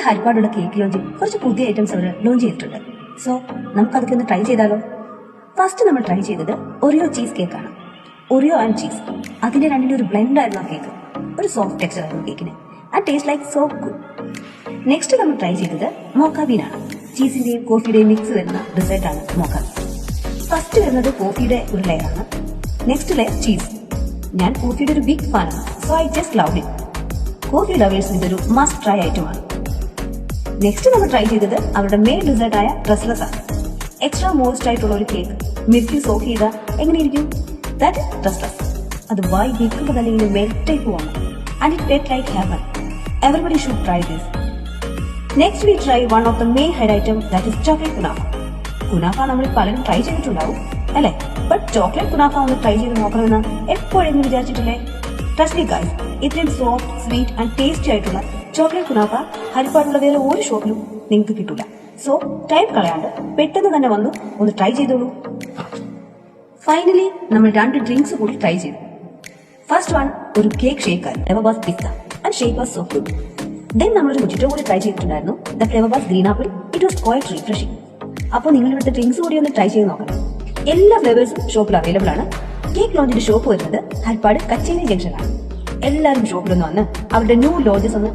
നമ്മുടെ ഹരിപ്പാടുള്ള കേക്ക് ലോഞ്ചിൽ കുറച്ച് പുതിയ ഐറ്റംസ് അവർ ലോഞ്ച് ചെയ്തിട്ടുണ്ട്. സോ നമുക്കതൊക്കെ ഒന്ന് ട്രൈ ചെയ്താലോ? ഫസ്റ്റ് നമ്മൾ ട്രൈ ചെയ്തത് ഒറിയോ ചീസ് കേക്കാണ്. ഒറിയോ ആൻഡ് ചീസ്, അതിന്റെ രണ്ടിന്റെ ഒരു ബ്ലെൻഡ് ആയിരുന്നു ആ കേക്ക്. ഒരു സോഫ്റ്റ് ടെക്സ്ചർ ആയിരുന്നു കേക്കിന്. And taste like so good. Next നമ്മൾ ട്രൈ ചെയ്തത് മോക്ക ബീനാണ്. ചീസിന്റെയും കോഫിയുടെയും മിക്സ് വരുന്ന ഡെസേർട്ട് ആണ് മോക്ക ബീൻ. ഫസ്റ്റ് വരുന്നത് കോഫിയുടെ ഒരു ലെയർ ആണ്. Next layer cheese. ഞാൻ കോഫിയുടെ ഒരു ബിഗ് ഫാനാണ്, so I just love it. Coffee ലവേഴ്സിന് ഇതൊരു മസ്റ്റ് ട്രൈ ഐറ്റം ആണ്. നെക്സ്റ്റ് നമ്മൾ ട്രൈ ചെയ്തത് അവരുടെ മെയിൻ ഡെസേർട്ട് ആയ ട്രസ്ലെസ് ആണ്. എക്സ്ട്രാ മോയിസ്റ്റ് ആയിട്ടുള്ള ഒരു കേക്ക് മിൽക്കിൽ സോക്ക് ചെയ്താൽ എങ്ങനെയിരിക്കും? ദാറ്റ് ട്രസ്ലെസ്. അത് വായി വെക്കുമ്പോൾ തന്നെ ഇങ്ങനെ മെൽറ്റ് ആയി പോവാണ്. And it felt like heaven. Everybody should try this. Next we try one of the main hide item, that is chocolate kunafa. Kunafa നമ്മൾ പലരും ട്രൈ ചെയ്തിട്ടുണ്ടാവും അല്ലേ? ബട്ട് ചോക്ലേറ്റ് കുനാഫ ഒന്ന് ട്രൈ ചെയ്ത് നോക്കണമെന്ന് എപ്പോഴെങ്കിലും വിചാരിച്ചിട്ടില്ലേ? ട്രസ്റ്റ് മീ ഗൈസ്, ഇത്രയും സോഫ്റ്റ്, സ്വീറ്റ് ആൻഡ് ടേസ്റ്റി ആയിട്ടുള്ള ചോക്ലേറ്റ് കുനാഫ ഹരിപ്പാടുള്ള വേറെ ഒരു ഷോപ്പിലും നിങ്ങൾക്ക് കിട്ടില്ല. സോ ടൈം കളയാണ്ട് പെട്ടെന്ന് തന്നെ വന്നു ഒന്ന് ട്രൈ ചെയ്തോളൂ. ഫൈനലി നമ്മൾ 2 ഡ്രിങ്ക്സ് കൂടി ട്രൈ ചെയ്തു. ഫസ്റ്റ് വൺ ഒരു cake shake, flavour was pista and shake was so good. Then നമ്മളൊരു മൊജിറ്റോ കൂടി ട്രൈ ചെയ്തിട്ടുണ്ടായിരുന്നു, the flavour was green apple. It was quite refreshing. അപ്പോൾ നിങ്ങൾ ഇവിടുത്തെ ഡ്രിങ്ക്സ് കൂടി ഒന്ന് ട്രൈ ചെയ്ത് നോക്കണം. എല്ലാ ഫ്ലേവേഴ്സും ഷോപ്പിൽ അവൈലബിൾ ആണ്. കേക്ക് ലോഞ്ചിന്റെ ഷോപ്പ് വരുന്നത് ഹരിപ്പാട് കച്ചേരി ജംഗ്ഷനാണ്. എല്ലാവരും ഷോപ്പിലൊന്ന് വന്ന് അവരുടെ ന്യൂ ലോഞ്ചസ് ഒന്ന്